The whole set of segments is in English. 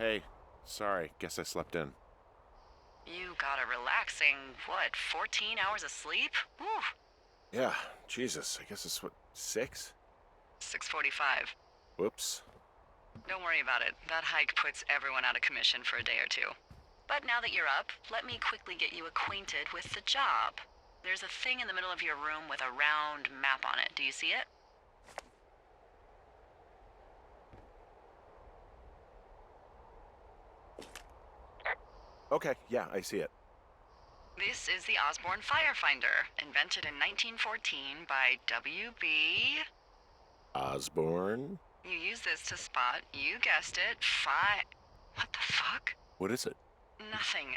Hey, sorry, guess I slept in. You got a relaxing, 14 hours of sleep? Whew. Yeah, Jesus, I guess it's 6? 6:45. Whoops. Don't worry about it. That hike puts everyone out of commission for a day or two. But now that you're up, let me quickly get you acquainted with the job. There's a thing in the middle of your room with a round map on it. Do you see it? Okay, yeah, I see it. This is the Osborne Firefinder, invented in 1914 by W.B. Osborne? You use this to spot, you guessed it, What the fuck? What is it? Nothing.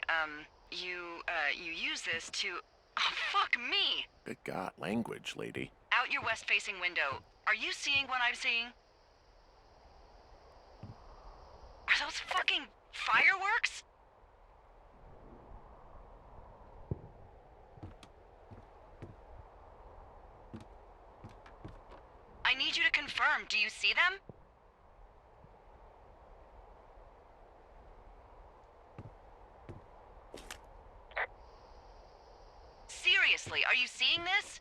You use this to... Oh, fuck me! Good God, language, lady. Out your west-facing window. Are you seeing what I'm seeing? Are those fucking fireworks? I need you to confirm. Do you see them? Seriously, are you seeing this?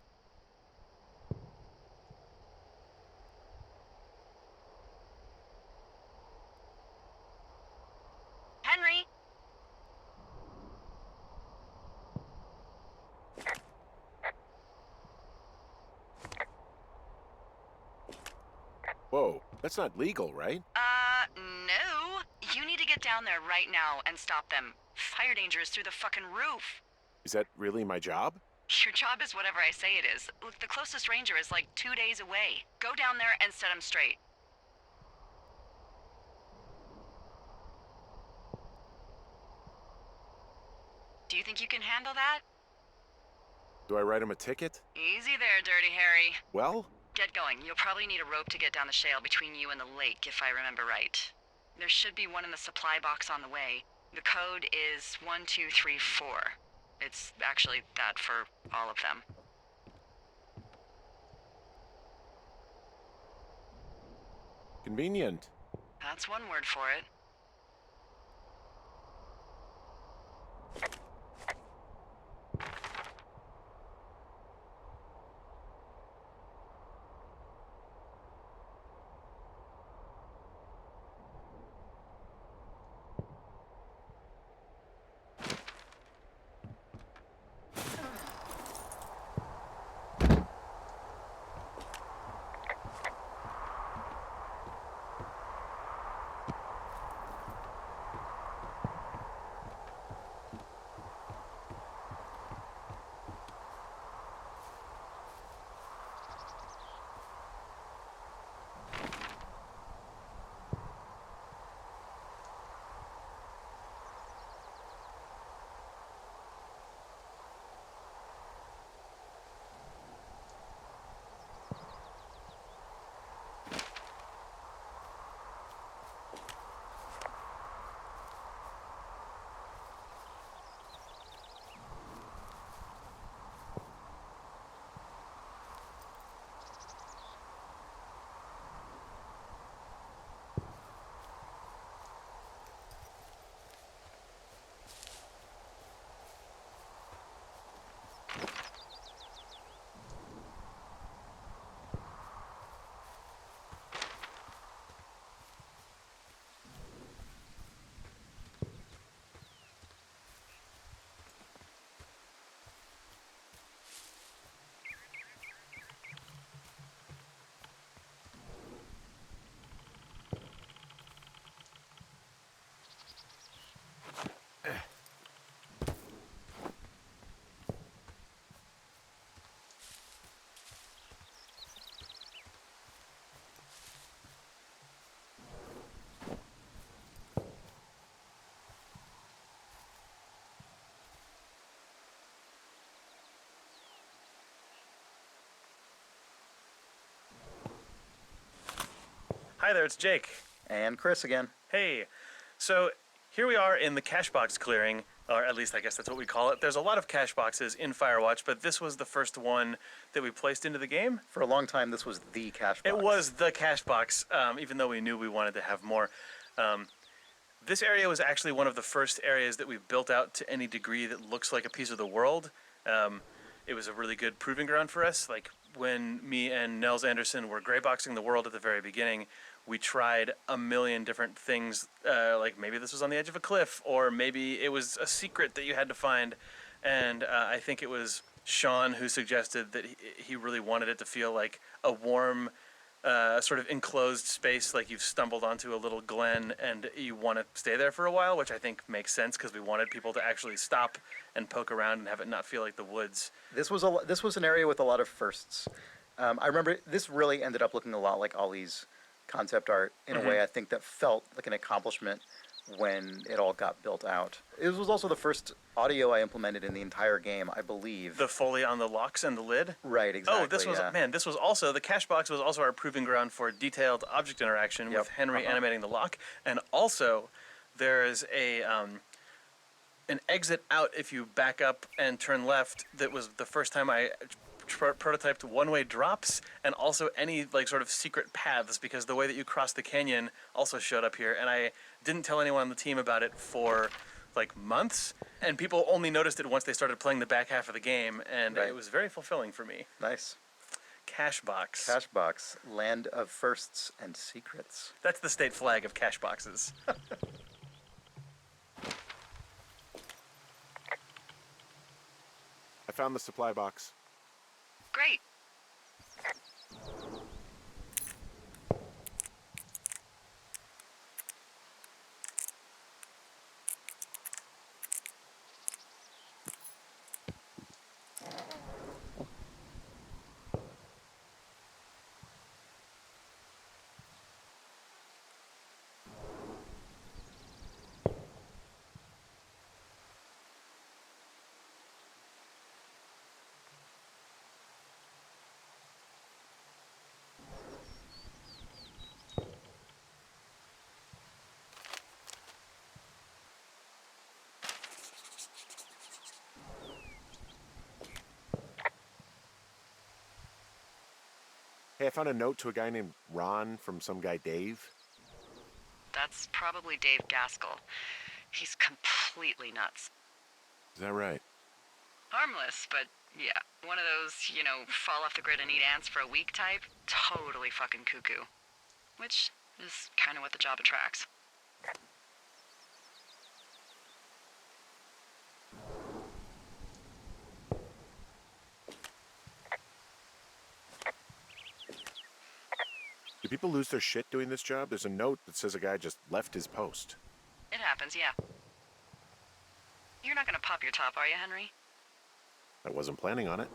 Henry? Whoa, that's not legal, right? No. You need to get down there right now and stop them. Fire danger is through the fucking roof. Is that really my job? Your job is whatever I say it is. Look, the closest ranger is like 2 days away. Go down there and set him straight. Do you think you can handle that? Do I write him a ticket? Easy there, Dirty Harry. Well? Get going. You'll probably need a rope to get down the shale between you and the lake, if I remember right. There should be one in the supply box on the way. The code is 1234. It's actually that for all of them. Convenient. That's one word for it. Hi there, it's Jake. And Chris again. Hey, so here we are in the cache box clearing, or at least I guess that's what we call it. There's a lot of cache boxes in Firewatch, but this was the first one that we placed into the game. For a long time, this was the cache box. It was the cache box, even though we knew we wanted to have more. This area was actually one of the first areas that we built out to any degree that looks like a piece of the world. It was a really good proving ground for us. Like when me and Nels Anderson were grayboxing the world at the very beginning, we tried a million different things. Like maybe this was on the edge of a cliff, or maybe it was a secret that you had to find. And I think it was Sean who suggested that he really wanted it to feel like a warm, sort of enclosed space, like you've stumbled onto a little glen and you want to stay there for a while, which I think makes sense because we wanted people to actually stop and poke around and have it not feel like the woods. This was an area with a lot of firsts. I remember this really ended up looking a lot like Ollie's concept art in a way I think that felt like an accomplishment when it all got built out. It was also the first audio I implemented in the entire game, I believe. The Foley on the locks and the lid? Right, exactly. Oh, this was, yeah. man, this was also, the cache box was also our proving ground for detailed object interaction Yep, with Henry animating the lock. And also, there's an exit out if you back up and turn left. That was the first time I prototyped one-way drops and also any like sort of secret paths, because the way that you cross the canyon also showed up here, and I didn't tell anyone on the team about it for like months, and people only noticed it once they started playing the back half of the game, and Right. it was very fulfilling for me. Nice. Cache box. Cache box, land of firsts and secrets. That's the state flag of cache boxes. I found the supply box. Great. Hey, I found a note to a guy named Ron from some guy Dave. That's probably Dave Gaskell. He's completely nuts. Is that right? Harmless, but yeah. One of those, fall off the grid and eat ants for a week type. Totally fucking cuckoo. Which is kind of what the job attracts. Do people lose their shit doing this job? There's a note that says a guy just left his post. It happens, yeah. You're not gonna pop your top, are you, Henry? I wasn't planning on it.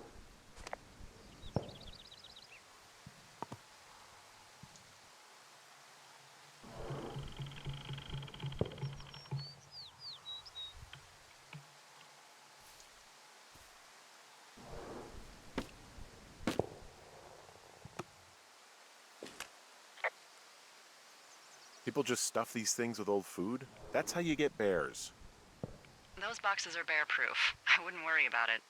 People just stuff these things with old food? That's how you get bears. Those boxes are bear-proof. I wouldn't worry about it.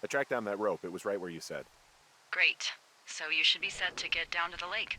I tracked down that rope. It was right where you said. Great. So you should be set to get down to the lake.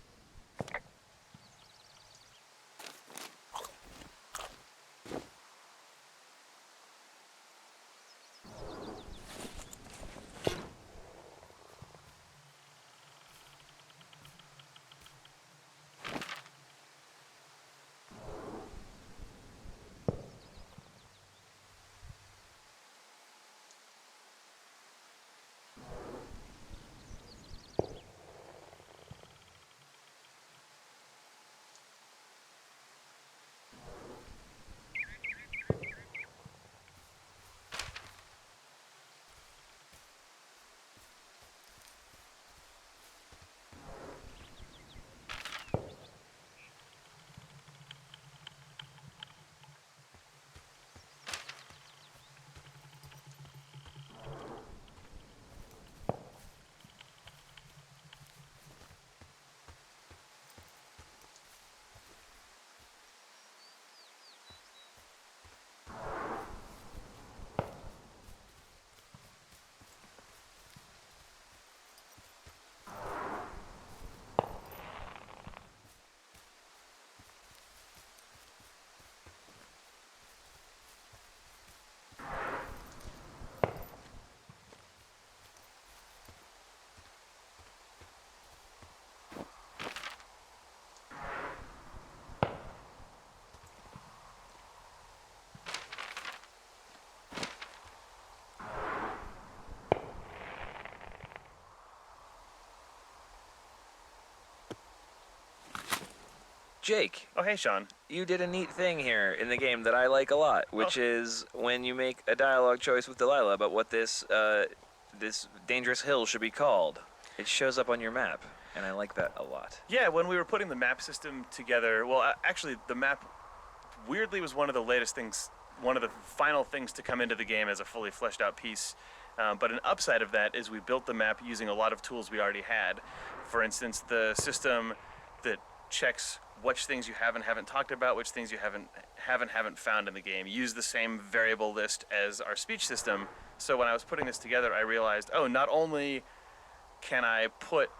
Jake, Oh, hey, Sean. you did a neat thing here in the game that I like a lot, which is when you make a dialogue choice with Delilah about what this dangerous hill should be called. It shows up on your map, and I like that a lot. Yeah, when we were putting the map system together, well, actually, the map weirdly was one of the latest things, one of the final things to come into the game as a fully fleshed out piece. But an upside of that is we built the map using a lot of tools we already had. For instance, the system that checks which things you haven't talked about, which things you haven't found in the game. Use the same variable list as our speech system. So when I was putting this together, I realized, oh, not only can I put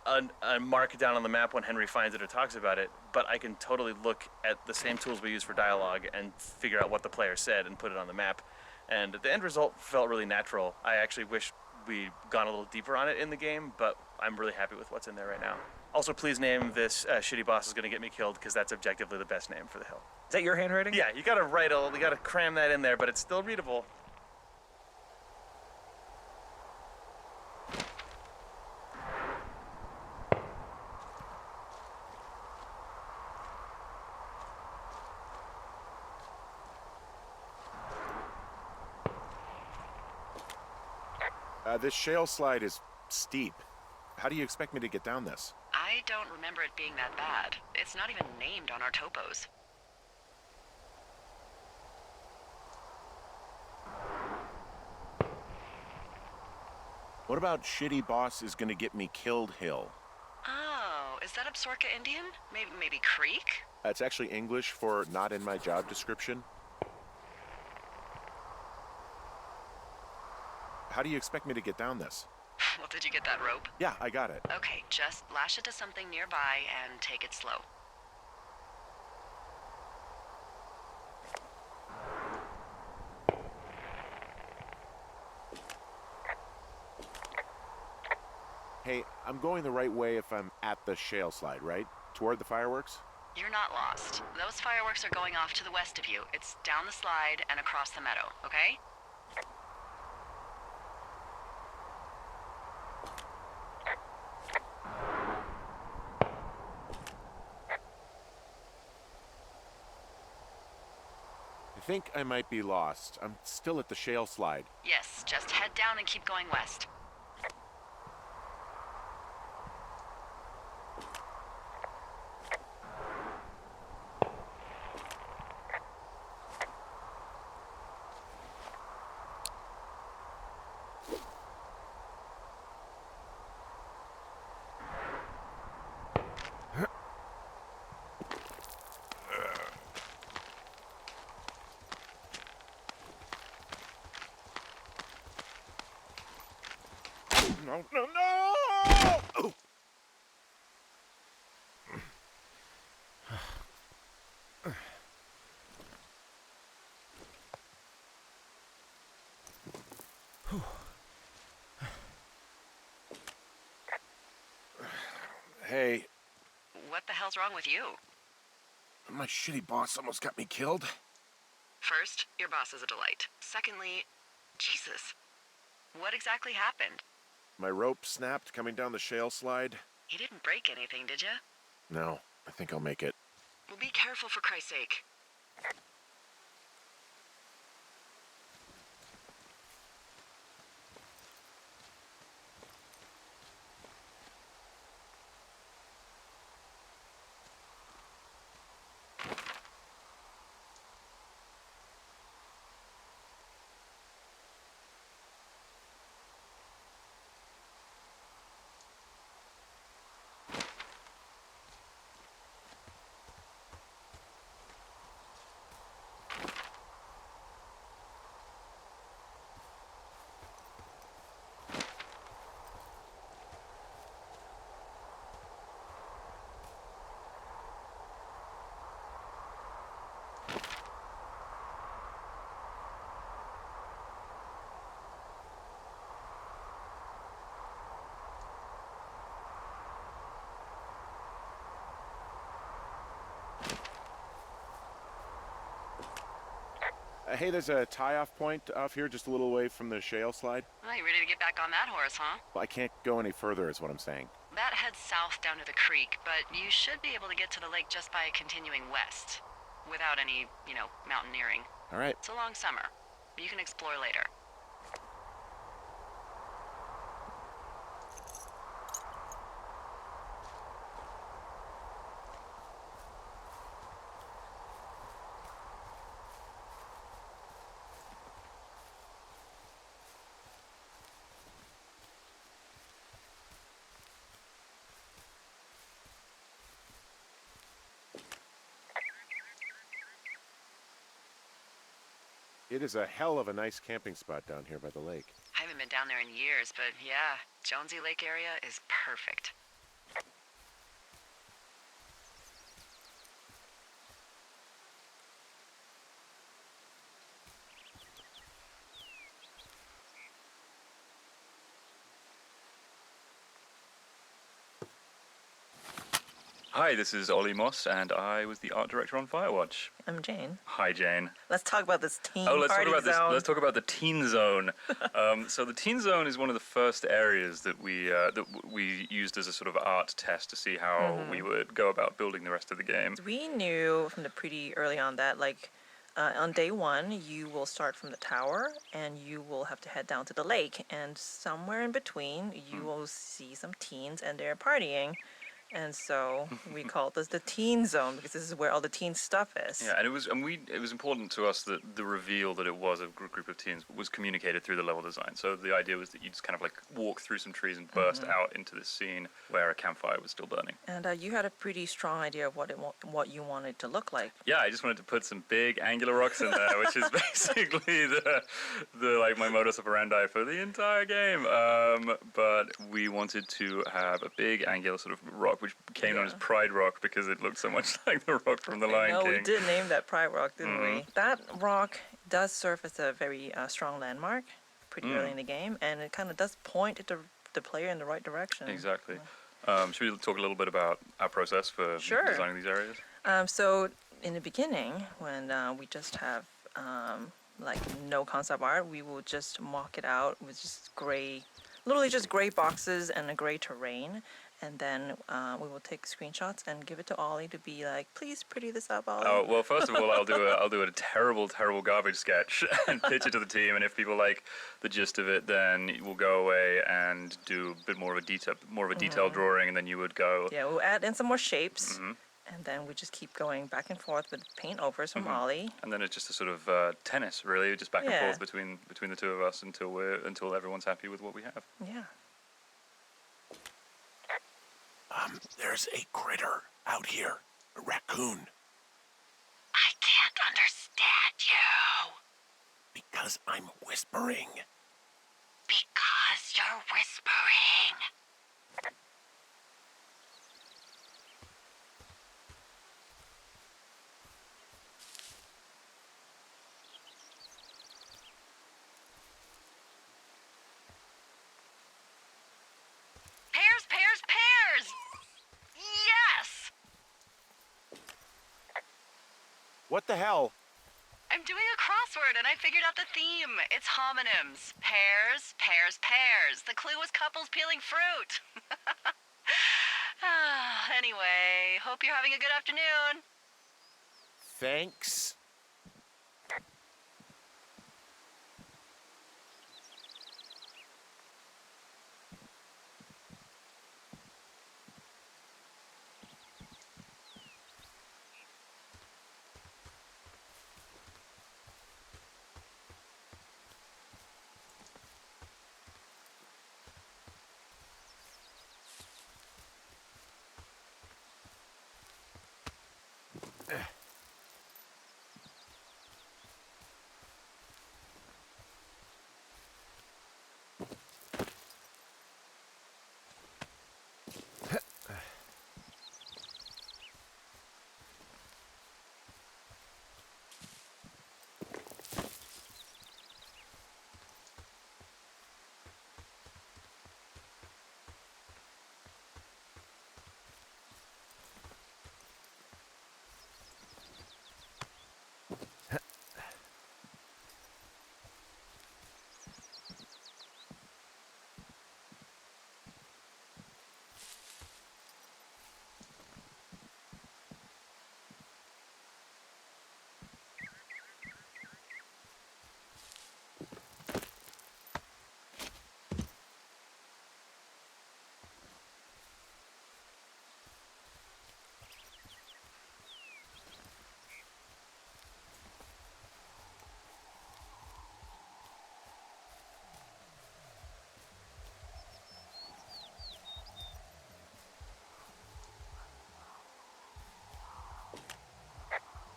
a mark down on the map when Henry finds it or talks about it, but I can totally look at the same tools we use for dialogue and figure out what the player said and put it on the map. And the end result felt really natural. I actually wish we'd gone a little deeper on it in the game, but I'm really happy with what's in there right now. Also, please name this shitty boss is going to get me killed, because that's objectively the best name for the hill. Is that your handwriting? Yeah, you gotta you gotta cram that in there, but it's still readable. This shale slide is steep. How do you expect me to get down this? I don't remember it being that bad. It's not even named on our topos. What about shitty boss is gonna get me killed hill? Oh, is that Absorka Indian? Maybe Creek? That's actually English for not in my job description. How do you expect me to get down this? Well, did you get that rope? Yeah, I got it. Okay, just lash it to something nearby and take it slow. Hey, I'm going the right way if I'm at the shale slide, right? Toward the fireworks? You're not lost. Those fireworks are going off to the west of you. It's down the slide and across the meadow, okay? I think I might be lost. I'm still at the shale slide. Yes, just head down and keep going west. No, no, no! Oh. Hey, What the hell's wrong with you? my shitty boss almost got me killed. First, your boss is a delight. Secondly, Jesus, what exactly happened? My rope snapped coming down the shale slide. You didn't break anything, did you? No, I think I'll make it. Well, be careful for Christ's sake. Hey, there's a tie-off point off here just a little away from the shale slide. Well, you ready to get back on that horse, huh? Well, I can't go any further is what I'm saying. That heads south down to the creek, but you should be able to get to the lake just by continuing west. Without any, mountaineering. All right. It's a long summer. You can explore later. It is a hell of a nice camping spot down here by the lake. I haven't been down there in years, but yeah, Jonesy Lake area is perfect. Hi, this is Olly Moss, and I was the art director on Firewatch. I'm Jane. Hi, Jane. Let's talk about this teen Let's party talk about zone. this. Let's talk about the Teen Zone. So the Teen Zone is one of the first areas that we used as a sort of art test to see how we would go about building the rest of the game. We knew from the pretty early on that, on day one, you will start from the tower, and you will have to head down to the lake, and somewhere in between, you will see some teens, and they're partying. And so we call this the teen zone because this is where all the teen stuff is. Yeah, and it was important to us that the reveal that it was a group of teens was communicated through the level design. So the idea was that you just kind of walk through some trees and burst out into this scene where a campfire was still burning. And you had a pretty strong idea of what you wanted to look like. Yeah, I just wanted to put some big angular rocks in there, which is basically the my modus operandi for the entire game. But we wanted to have a big angular sort of rock, which became known as Pride Rock because it looked so much like the rock from The Lion King. We did name that Pride Rock, didn't we? That rock does serve as a very strong landmark pretty early in the game, and it kind of does point the player in the right direction. Exactly. Should we talk a little bit about our process for designing these areas? So in the beginning, when we just have no concept art, we will just mock it out with just literally just gray boxes and a gray terrain. And then we will take screenshots and give it to Ollie to be like, please pretty this up, Ollie. Oh well, first of all, I'll do a terrible garbage sketch and pitch it to the team. And if people like the gist of it, then we'll go away and do a bit more of a detailed drawing, and then you would go. Yeah, we'll add in some more shapes, and then we just keep going back and forth with paint overs from Ollie. And then it's just a sort of tennis, really, just back and forth between the two of us until everyone's happy with what we have. Yeah. There's a critter out here. A raccoon. I can't understand you. Because I'm whispering. Because you're whispering. Pears! Yes! What the hell? I'm doing a crossword and I figured out the theme. It's homonyms. Pears. The clue was couples peeling fruit. Anyway, hope you're having a good afternoon. Thanks.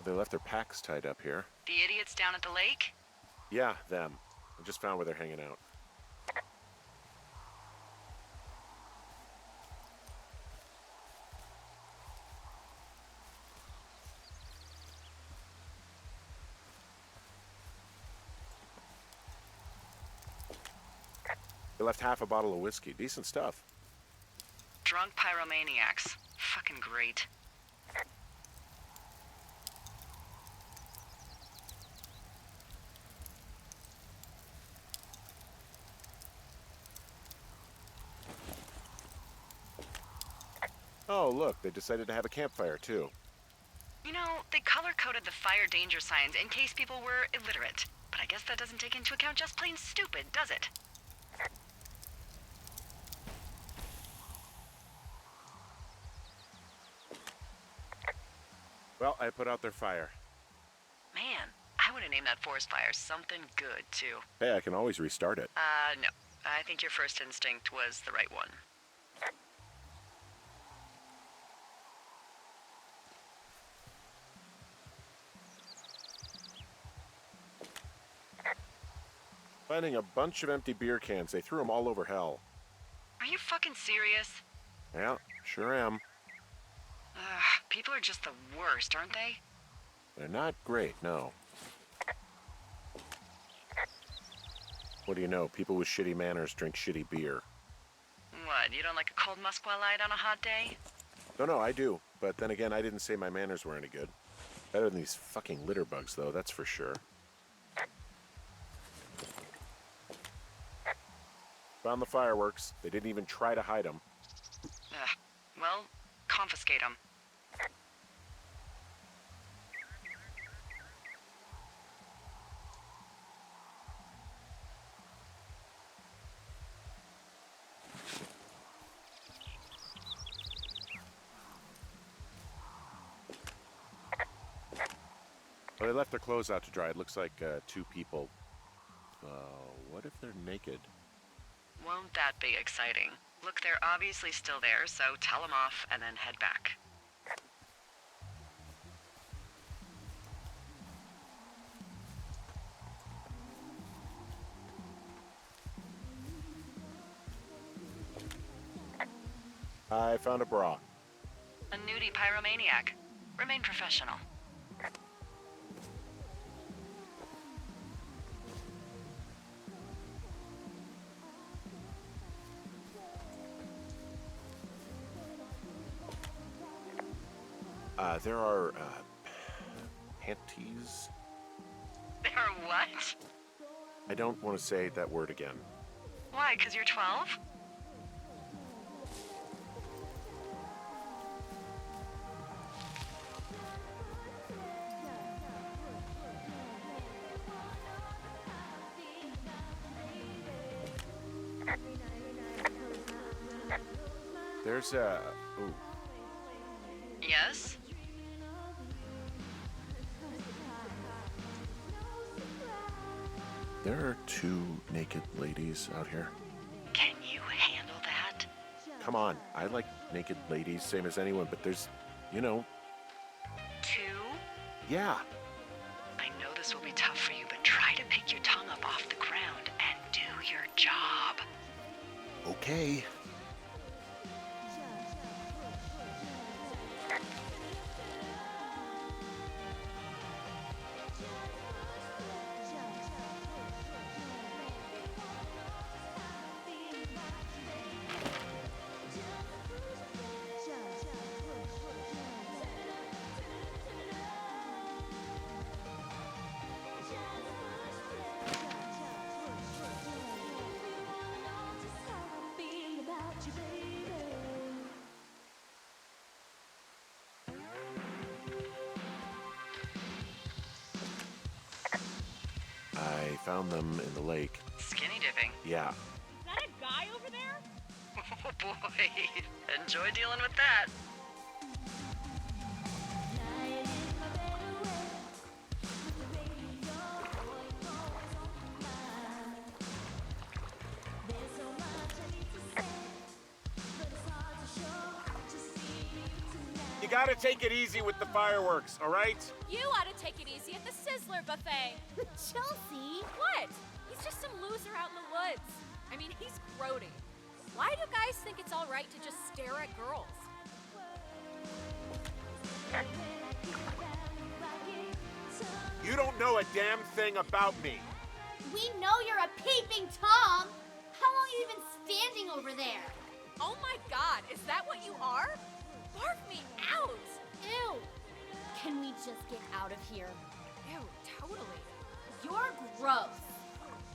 they left their packs tied up here. The idiots down at the lake? Yeah, them. I just found where they're hanging out. They left half a bottle of whiskey. Decent stuff. Drunk pyromaniacs. Fucking great. Oh, look, they decided to have a campfire, too. You know, they color-coded the fire danger signs in case people were illiterate. But I guess that doesn't take into account just plain stupid, does it? Well, I put out their fire. Man, I would have named that forest fire something good, too. Hey, I can always restart it. No. I think your first instinct was the right one. Finding a bunch of empty beer cans. They threw them all over hell. Are you fucking serious? Yeah, sure am. Ugh, people are just the worst, aren't they? They're not great, no. What do you know? People with shitty manners drink shitty beer. What, you don't like a cold Musqua Light on a hot day? No, I do. But then again, I didn't say my manners were any good. Better than these fucking litter bugs, though, that's for sure. Found the fireworks. They didn't even try to hide them. Ugh, well, confiscate them. Well, they left their clothes out to dry. It looks like 2 people. What if they're naked? Won't that be exciting? Look, they're obviously still there, so tell them off and then head back. I found a bra. A nudie pyromaniac. Remain professional. There are, panties? There are what? I don't want to say that word again. Why, 'cause you're 12? There's a... Ooh. Yes? There are 2 naked ladies out here. Can you handle that? Come on, I like naked ladies, same as anyone, but there's, you know... 2? Yeah. I know this will be tough for you, but try to pick your tongue up off the ground and do your job. Okay. I found them in the lake. Skinny dipping. Yeah. Is that a guy over there? Oh boy. Enjoy dealing with that. You gotta take it easy with the fireworks, all right? You ought to take it easy at the Sizzler buffet. Chelsea! What? He's just some loser out in the woods. I mean, he's grody. Why do guys think it's all right to just stare at girls? You don't know a damn thing about me. We know you're a peeping Tom! How long are you even standing over there? Oh my god, is that what you are? Barf me out! Ew! Can we just get out of here? Ew, totally. You're gross.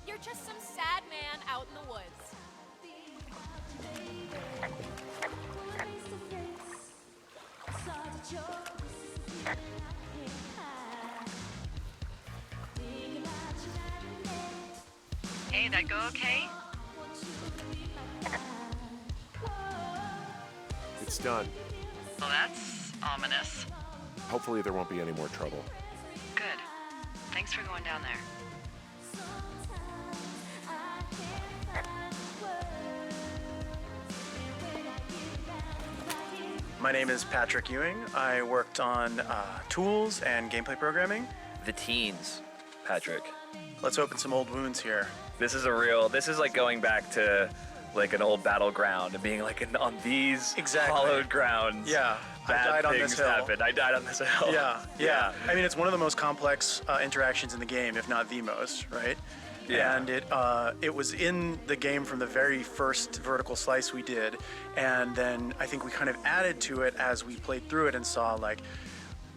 You're just some sad man out in the woods. Hey, that go okay? It's done. Well, that's ominous. Hopefully there won't be any more trouble. Good. Thanks for going down there. My name is Patrick Ewing. I worked on tools and gameplay programming. The teens, Patrick. Let's open some old wounds here. This is like going back to like an old battleground and being like on these Exactly. hollowed grounds. Yeah, I bad died on things this hill. happened. I died on this hill. Yeah. I mean, it's one of the most complex interactions in the game, if not the most, right? Yeah. And it was in the game from the very first vertical slice we did, and then I think we kind of added to it as we played through it and saw like,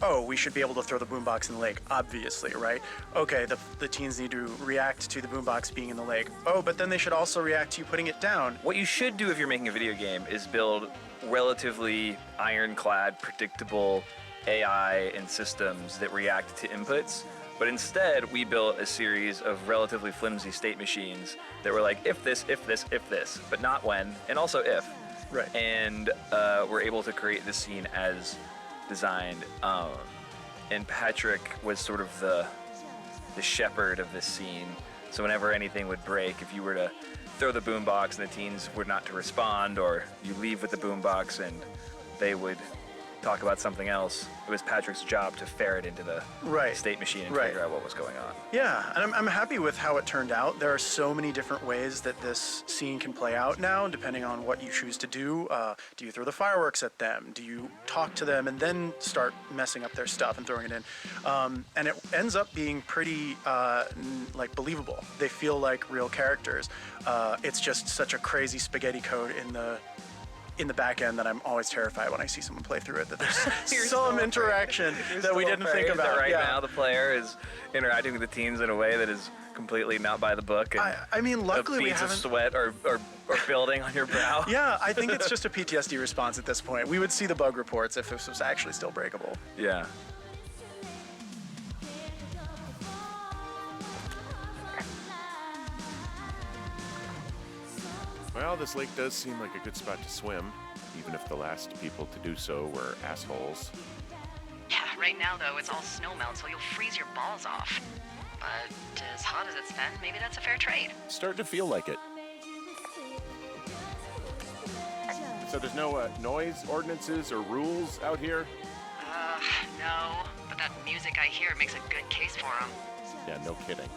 oh, we should be able to throw the boombox in the lake, obviously, right? Okay, the teens need to react to the boombox being in the lake. Oh, but then they should also react to you putting it down. What you should do if you're making a video game is build relatively ironclad, predictable AI and systems that react to inputs. But instead, we built a series of relatively flimsy state machines that were like, if this, but not when, and also if. Right. And we're able to create this scene as designed. And Patrick was sort of the shepherd of this scene. So whenever anything would break, if you were to throw the boombox and the teens were not to respond, or you leave with the boombox and they would talk about something else, it was Patrick's job to ferret into the state machine and figure out what was going on. Yeah, and I'm happy with how it turned out. There are so many different ways that this scene can play out now, depending on what you choose to do. Do you throw the fireworks at them? Do you talk to them and then start messing up their stuff and throwing it in? And it ends up being pretty like believable. They feel like real characters. It's just such a crazy spaghetti code in the back end that I'm always terrified when I see someone play through it, that there's some interaction that we didn't think about. Right now, the player is interacting with the teens in a way that is completely not by the book. And I mean, luckily we beads haven't. of sweat or building on your brow. Yeah, I think it's just a PTSD response at this point. We would see the bug reports if this was actually still breakable. Yeah. Well, this lake does seem like a good spot to swim, even if the last people to do so were assholes. Yeah, right now though, it's all snow melt, so you'll freeze your balls off. But as hot as it's been, maybe that's a fair trade. Starting to feel like it. So there's no noise ordinances or rules out here? No. But that music I hear makes a good case for them. Yeah, no kidding.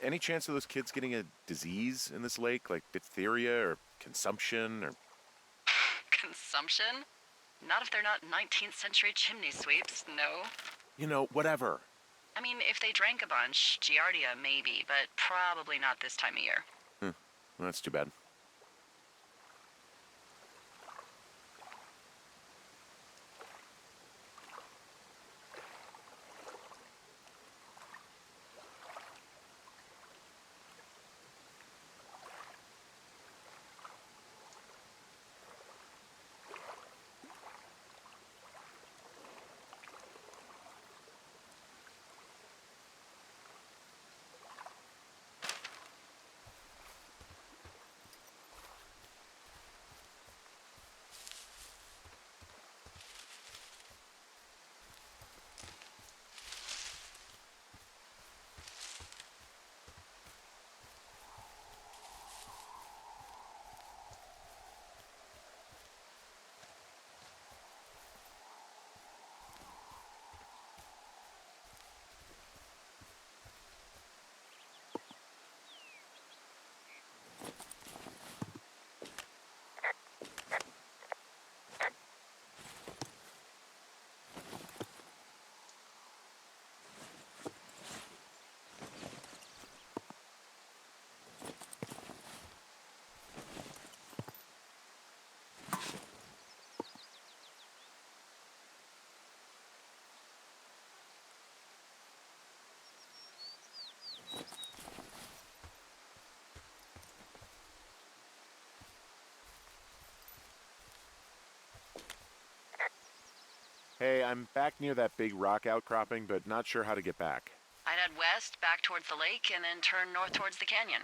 Any chance of those kids getting a disease in this lake, like diphtheria or consumption or... Consumption? Not if they're not 19th century chimney sweeps, no. You know, whatever. I mean, if they drank a bunch, Giardia maybe, but probably not this time of year. Well, that's too bad. Hey, I'm back near that big rock outcropping, but not sure how to get back. I'd head west, back towards the lake, and then turn north towards the canyon.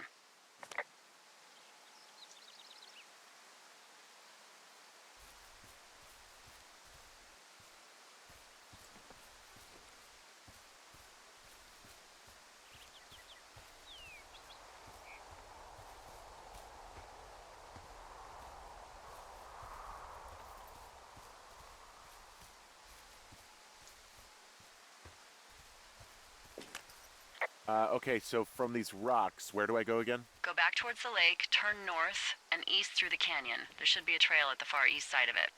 Okay, so from these rocks, where do I go again? Go back towards the lake, turn north, and east through the canyon. There should be a trail at the far east side of it.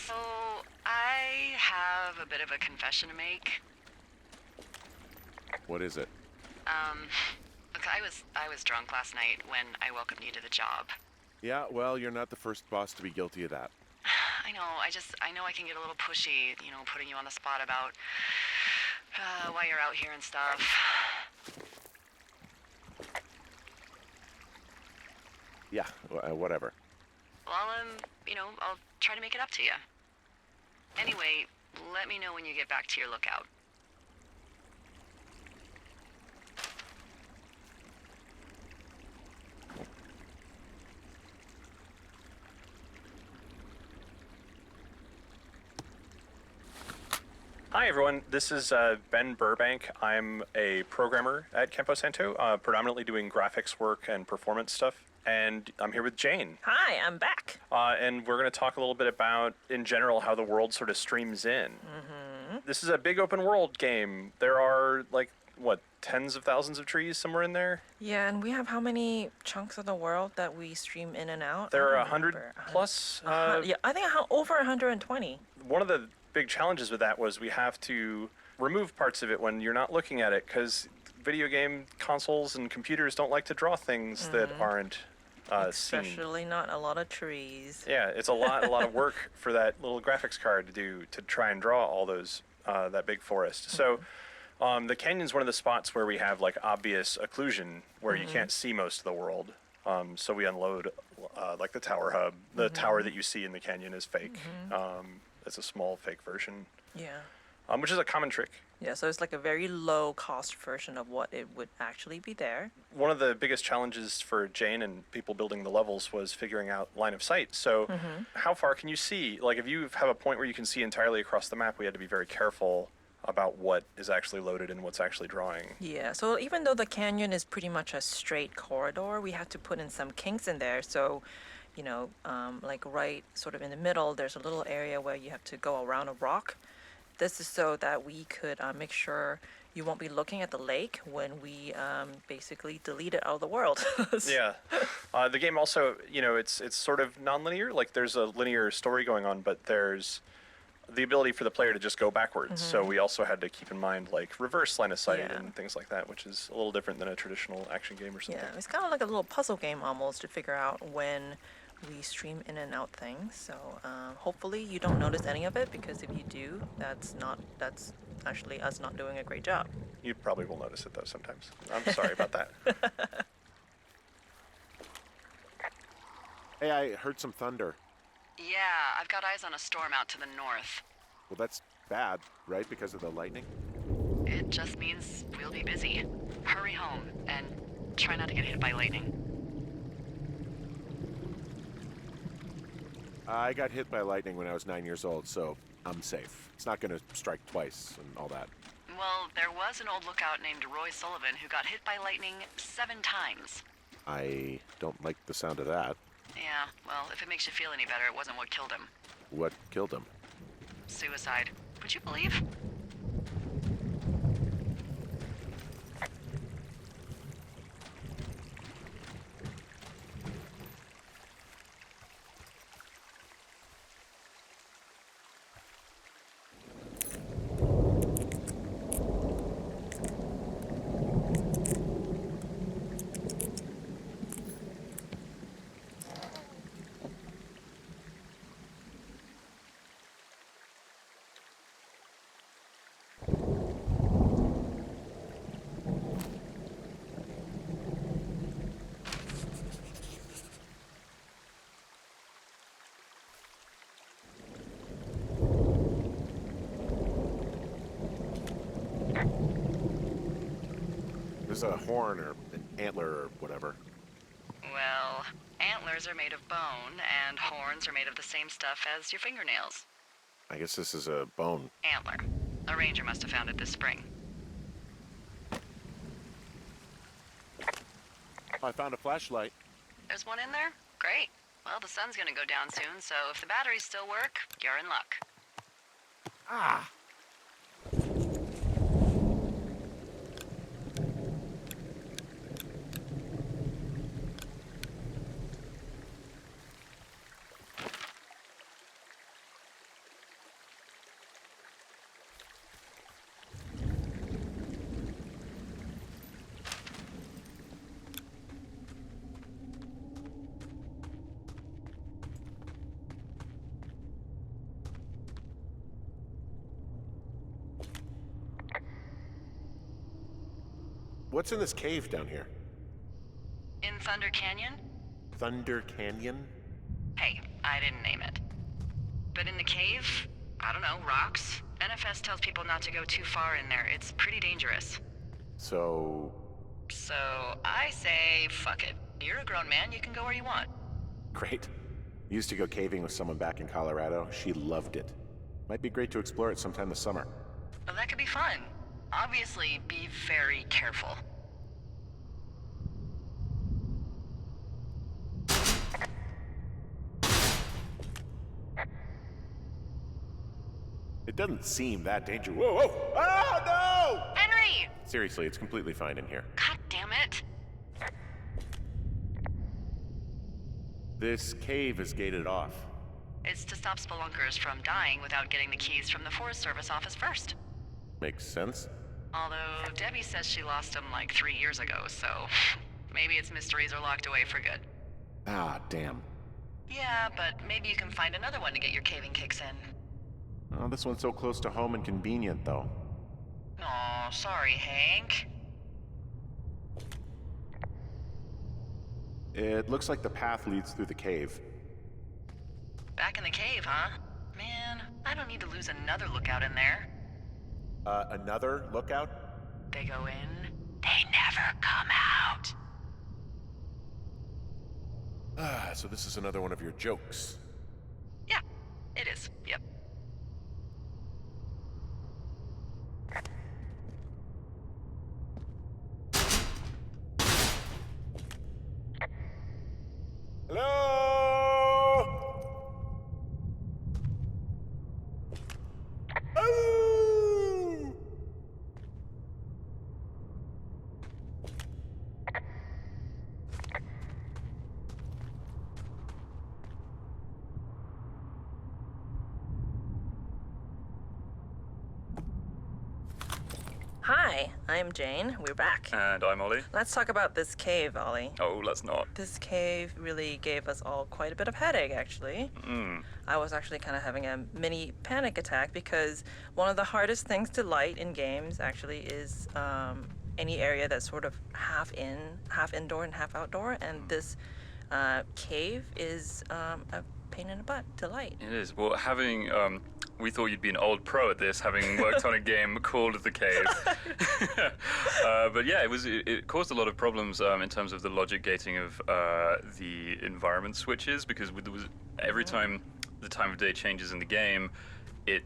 So, I have a bit of a confession to make. What is it? Look, I was drunk last night when I welcomed you to the job. Yeah, well, you're not the first boss to be guilty of that. I know, I know I can get a little pushy, putting you on the spot about why you're out here and stuff. Yeah, whatever. Well, I'll try to make it up to you. Anyway, let me know when you get back to your lookout. Hi everyone, this is Ben Burbank. I'm a programmer at Campo Santo, predominantly doing graphics work and performance stuff. And I'm here with Jane. Hi, I'm back. And we're going to talk a little bit about, in general, how the world sort of streams in. This is a big open world game. There are, tens of thousands of trees somewhere in there? Yeah, and we have how many chunks of the world that we stream in and out? There are 100 plus. Yeah, I think over 120. One of the big challenges with that was we have to remove parts of it when you're not looking at it, because video game consoles and computers don't like to draw things that aren't seen. Especially not a lot of trees. Yeah, it's a lot of work for that little graphics card to do to try and draw all those that big forest. So the canyon's one of the spots where we have obvious occlusion where you can't see most of the world. So we unload the tower hub. The tower that you see in the canyon is fake. It's a small fake version. Yeah. Which is a common trick. Yeah, so it's like a very low cost version of what it would actually be there. One of the biggest challenges for Jane and people building the levels was figuring out line of sight. So how far can you see? If you have a point where you can see entirely across the map, we had to be very careful about what is actually loaded and what's actually drawing. Yeah, so even though the canyon is pretty much a straight corridor, we had to put in some kinks in there. So, right sort of in the middle, there's a little area where you have to go around a rock. This is so that we could make sure you won't be looking at the lake when we basically delete it out of the world. Yeah. The game also, it's sort of non-linear. There's a linear story going on, but there's the ability for the player to just go backwards. So we also had to keep in mind reverse line of sight and things like that, which is a little different than a traditional action game or something. Yeah, it's kind of like a little puzzle game almost to figure out when we stream in and out things. So hopefully you don't notice any of it, because if you do, that's actually us not doing a great job. You probably will notice it though sometimes. I'm sorry about that. Hey, I heard some thunder. Yeah, I've got eyes on a storm out to the north. Well, that's bad, right? Because of the lightning? It just means we'll be busy. Hurry home, and try not to get hit by lightning. I got hit by lightning when I was 9 years old, so I'm safe. It's not going to strike twice and all that. Well, there was an old lookout named Roy Sullivan who got hit by lightning 7 times. I don't like the sound of that. Yeah, well, if it makes you feel any better, it wasn't what killed him. What killed him? Suicide. Would you believe? There's a horn or an antler or whatever. Well, antlers are made of bone, and horns are made of the same stuff as your fingernails. I guess this is a bone. Antler. A ranger must have found it this spring. I found a flashlight. There's one in there? Great. Well, the sun's gonna go down soon, so if the batteries still work, you're in luck. Ah! What's in this cave down here? In Thunder Canyon? Thunder Canyon? Hey, I didn't name it. But in the cave, I don't know, rocks? NFS tells people not to go too far in there. It's pretty dangerous. So... So, I say, fuck it. You're a grown man, you can go where you want. Great. Used to go caving with someone back in Colorado. She loved it. Might be great to explore it sometime this summer. Well, that could be fun. Obviously, be very careful. It doesn't seem that dangerous. Whoa, whoa! Oh, no! Henry! Seriously, it's completely fine in here. God damn it. This cave is gated off. It's to stop spelunkers from dying without getting the keys from the Forest Service office first. Makes sense. Although Debbie says she lost them like 3 years ago, so maybe its mysteries are locked away for good. Ah, damn. Yeah, but maybe you can find another one to get your caving kicks in. Oh, this one's so close to home and convenient, though. Aw, sorry, Hank. It looks like the path leads through the cave. Back in the cave, huh? Man, I don't need to lose another lookout in there. Another lookout? They go in, they never come out. Ah, so this is another one of your jokes. Yeah, it is. Yep. Hello? Oh! Hi, I'm Jane. We're back. And I'm Ollie. Let's talk about this cave, Ollie. Oh, let's not. This cave really gave us all quite a bit of headache, actually. I was actually kind of having a mini panic attack because one of the hardest things to light in games actually is any area that's sort of half indoor and half outdoor. And this cave is a pain in the butt to light. It is. Well, having we thought you'd be an old pro at this, having worked on a game called The Cave. But yeah, it caused a lot of problems in terms of the logic gating of the environment switches, because every time the time of day changes in the game, it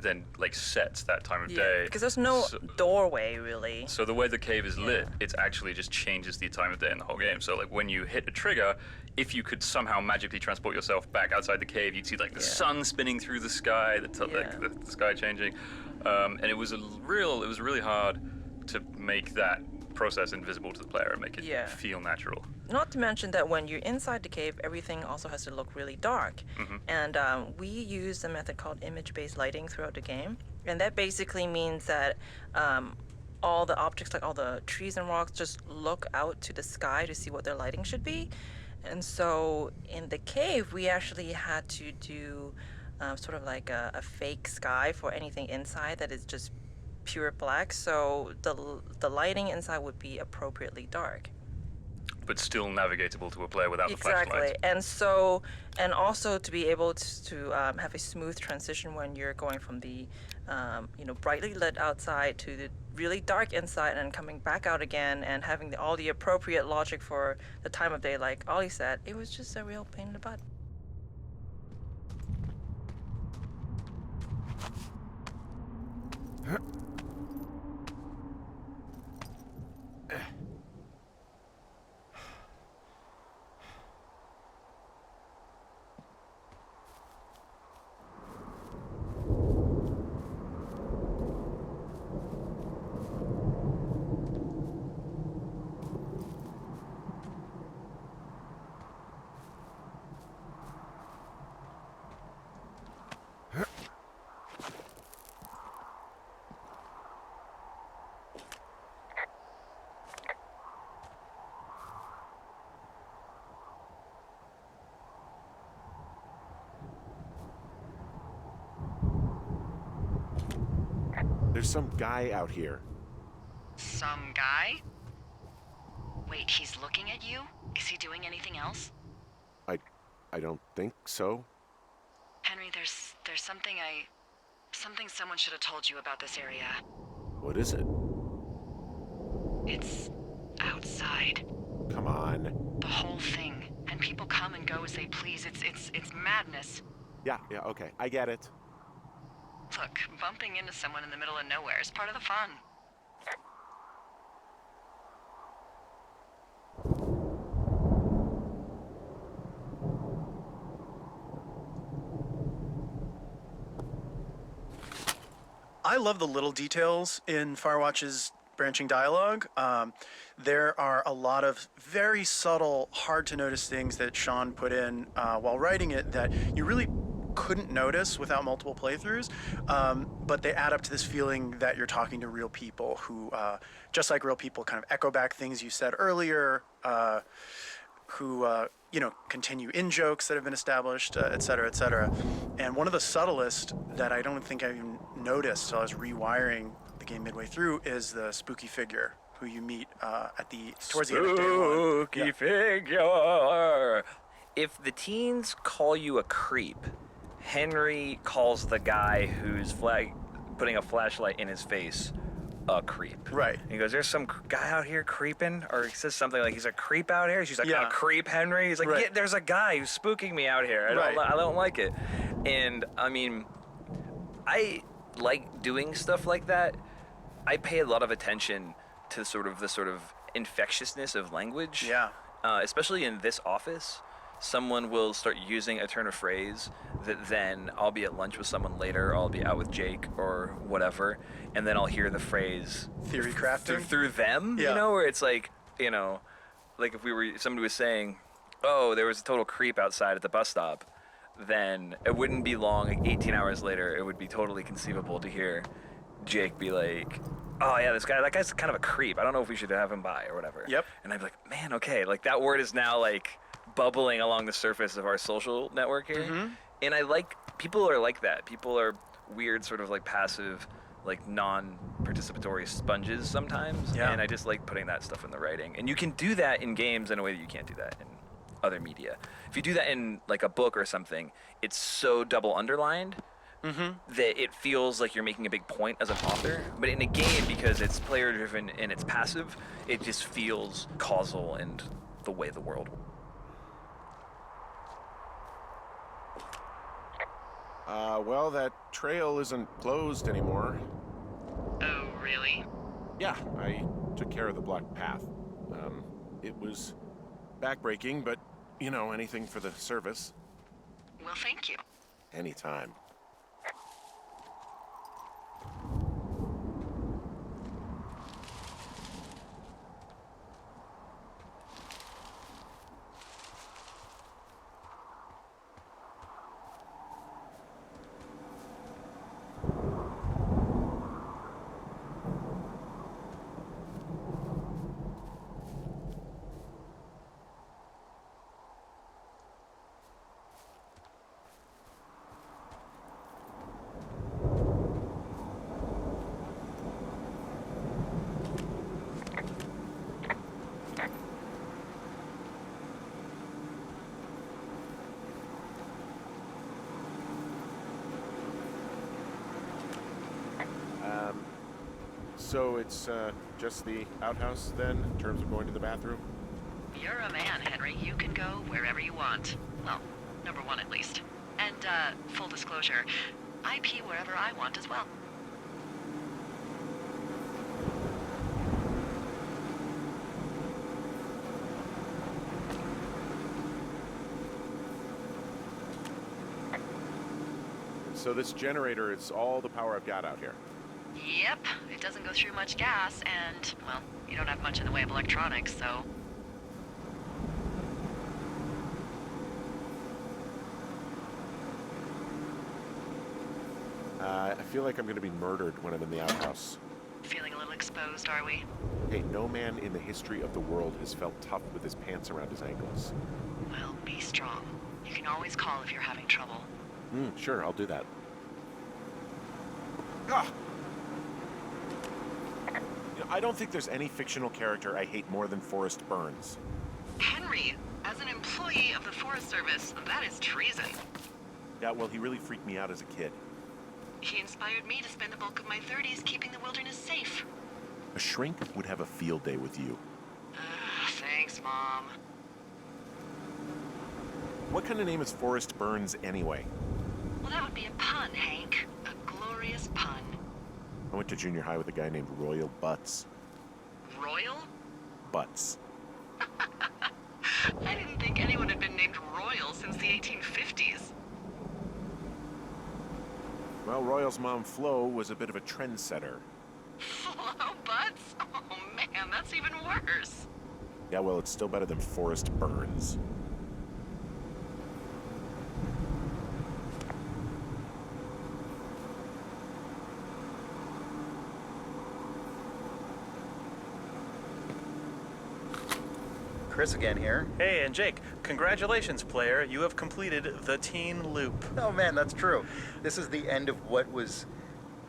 then like sets that time of day. Because there's no doorway really. So the way the cave is lit, it actually just changes the time of day in the whole game. So like when you hit a trigger, if you could somehow magically transport yourself back outside the cave, you'd see like the sun spinning through the sky, like the sky changing, and it was really hard to make that process invisible to the player and make it feel natural. Not to mention that when you're inside the cave, everything also has to look really dark. And we use a method called image-based lighting throughout the game. And that basically means that all the objects, like all the trees and rocks, just look out to the sky to see what their lighting should be. And so in the cave, we actually had to do sort of like a fake sky for anything inside that is just pure black. So the lighting inside would be appropriately dark. But still navigatable to a player without the flashlight. Exactly. And also to be able to have a smooth transition when you're going from the brightly lit outside to the really dark inside and coming back out again, and having all the appropriate logic for the time of day, like Ollie said, it was just a real pain in the butt. There's some guy out here. Some guy? Wait, he's looking at you? Is he doing anything else? I don't think so. Henry, there's something someone should have told you about this area. What is it? It's outside. Come on. The whole thing. And people come and go as they please. It's madness. Yeah, okay. I get it. Look, bumping into someone in the middle of nowhere is part of the fun. I love the little details in Firewatch's branching dialogue. There are a lot of very subtle, hard-to-notice things that Sean put in while writing it that you really couldn't notice without multiple playthroughs, but they add up to this feeling that you're talking to real people who, just like real people, kind of echo back things you said earlier, who continue in jokes that have been established, et cetera, et cetera. And one of the subtlest that I don't think I even noticed until I was rewiring the game midway through is the spooky figure who you meet towards the end of day one. Spooky figure. If the teens call you a creep, Henry calls the guy who's putting a flashlight in his face a creep. Right. He goes, "There's some guy out here creeping," or he says something like, "He's a creep out here." She's like, "A creep, Henry?" He's like, Right. "Yeah, there's a guy who's spooking me out here. I don't like it." And I mean, I like doing stuff like that. I pay a lot of attention to the sort of infectiousness of language. Yeah. Especially in this office. Someone will start using a turn of phrase that then I'll be at lunch with someone later, I'll be out with Jake or whatever, and then I'll hear the phrase Theory crafting? through them, Yeah. where it's like, like if somebody was saying, "Oh, there was a total creep outside at the bus stop," then it wouldn't be long, like 18 hours later, it would be totally conceivable to hear Jake be like, "Oh yeah, that guy's kind of a creep. I don't know if we should have him by or whatever." Yep. And I'd be like, "Man, okay, like that word is now like bubbling along the surface of our social network here." Mm-hmm. And people are like that. People are weird, sort of like passive, like non-participatory sponges sometimes. Yeah. And I just like putting that stuff in the writing. And you can do that in games in a way that you can't do that in other media. If you do that in like a book or something, it's so double underlined that it feels like you're making a big point as an author. But in a game, because it's player driven and it's passive, it just feels causal and the way the world. Well, that trail isn't closed anymore. Oh, really? Yeah, I took care of the blocked path. It was backbreaking, but, you know, anything for the service. Well, thank you. Anytime. So it's just the outhouse then, in terms of going to the bathroom? You're a man, Henry. You can go wherever you want. Well, number one at least. And, full disclosure, I pee wherever I want as well. So this generator is all the power I've got out here. Yep, it doesn't go through much gas, and, well, you don't have much in the way of electronics, so... I feel like I'm going to be murdered when I'm in the outhouse. Feeling a little exposed, are we? Hey, no man in the history of the world has felt tough with his pants around his ankles. Well, be strong. You can always call if you're having trouble. Sure, I'll do that. Ah! You know, I don't think there's any fictional character I hate more than Forrest Burns. Henry, as an employee of the Forest Service, that is treason. Yeah, well, he really freaked me out as a kid. He inspired me to spend the bulk of my 30s keeping the wilderness safe. A shrink would have a field day with you. Thanks, Mom. What kind of name is Forrest Burns anyway? Well, that would be a pun, Hank. A glorious pun. I went to junior high with a guy named Royal Butts. Royal? Butts. I didn't think anyone had been named Royal since the 1850s. Well, Royal's mom, Flo, was a bit of a trendsetter. Flo Butts? Oh, man, that's even worse. Yeah, well, it's still better than Forrest Burns. Chris again here. Hey, and Jake, congratulations, player. You have completed the teen loop. Oh man, that's true. This is the end of what was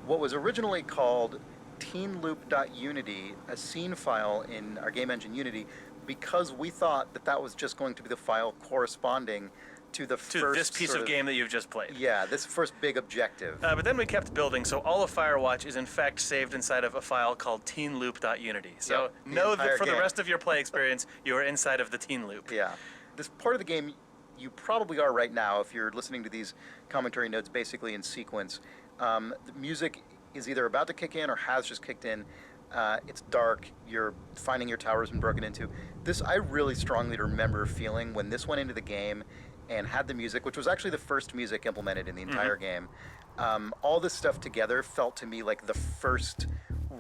originally called teenloop.unity, a scene file in our game engine Unity, because we thought that was just going to be the file corresponding to the first this piece of game that you've just played. Yeah, this first big objective. But then we kept building, so all of Firewatch is in fact saved inside of a file called teenloop.unity. So Yep, the know that entire for the game. rest of your play experience, you are inside of the teen loop. Yeah. This part of the game, you probably are right now if you're listening to these commentary notes basically in sequence. The music is either about to kick in or has just kicked in. It's dark. You're finding your tower's been broken into. This, I really strongly remember feeling when this went into the game and had the music, which was actually the first music implemented in the entire game. All this stuff together felt to me like the first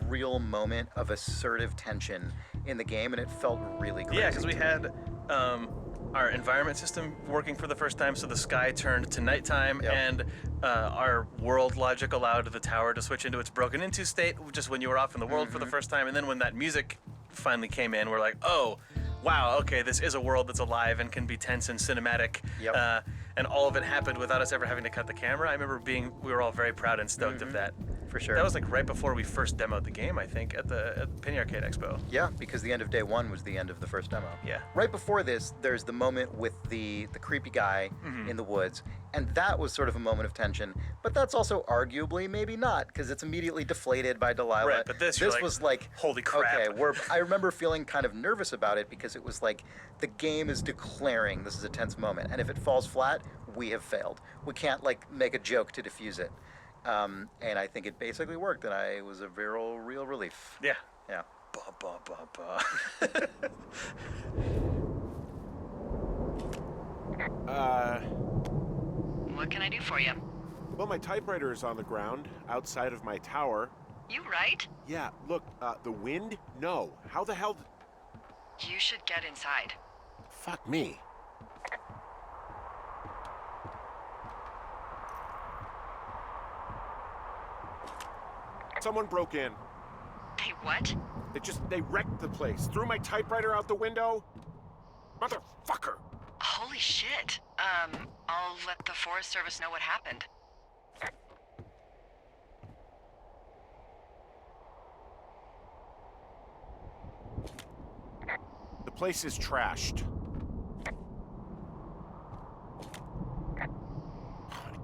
real moment of assertive tension in the game, and it felt really crazy. Yeah, because we had our environment system working for the first time, so the sky turned to nighttime, and our world logic allowed the tower to switch into its broken into state just when you were off in the world for the first time. And then when that music finally came in, we're like, oh, wow, okay, this is a world that's alive and can be tense and cinematic. And all of it happened without us ever having to cut the camera. I remember we were all very proud and stoked of that. for sure. That was like right before we first demoed the game, I think, at the Penny Arcade Expo. Yeah, because the end of day one was the end of the first demo. Yeah. Right before this, there's the moment with the creepy guy in the woods, and that was sort of a moment of tension. But that's also arguably maybe not, because it's immediately deflated by Delilah. Right, but this, you're like, was like, holy crap. Okay, I remember feeling kind of nervous about it because it was like the game is declaring this is a tense moment, and if it falls flat, we have failed. We can't like make a joke to diffuse it. And I think it basically worked, and it was a real relief. Yeah. Yeah. Ba, ba, ba, ba. What can I do for you? Well, my typewriter is on the ground outside of my tower. You right? Yeah, look, the wind? No. How the hell? You should get inside. Fuck me. Someone broke in. They what? They wrecked the place. Threw my typewriter out the window. Motherfucker. Holy shit. I'll let the Forest Service know what happened. The place is trashed. I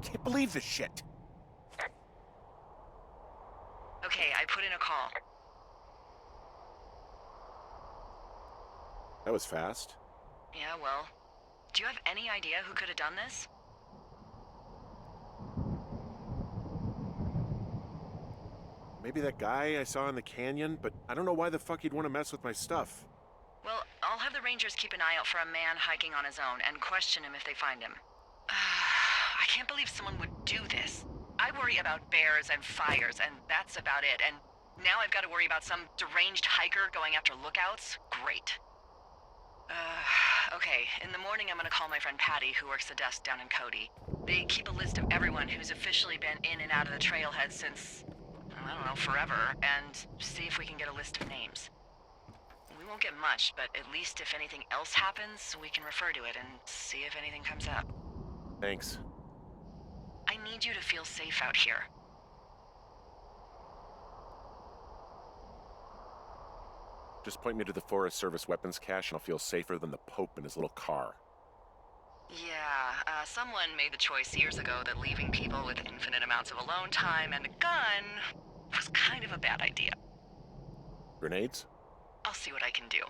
can't believe this shit. Okay, I put in a call. That was fast. Yeah, well, do you have any idea who could have done this? Maybe that guy I saw in the canyon, but I don't know why the fuck he'd want to mess with my stuff. Well, I'll have the Rangers keep an eye out for a man hiking on his own and question him if they find him. I can't believe someone would do this. I worry about bears and fires, and that's about it. And now I've got to worry about some deranged hiker going after lookouts? Great. Okay, in the morning I'm gonna call my friend Patty, who works the desk down in Cody. They keep a list of everyone who's officially been in and out of the trailhead since, I don't know, forever, and see if we can get a list of names. We won't get much, but at least if anything else happens, we can refer to it and see if anything comes up. Thanks. I need you to feel safe out here. Just point me to the Forest Service weapons cache and I'll feel safer than the Pope in his little car. Yeah, someone made the choice years ago that leaving people with infinite amounts of alone time and a gun was kind of a bad idea. Grenades? I'll see what I can do.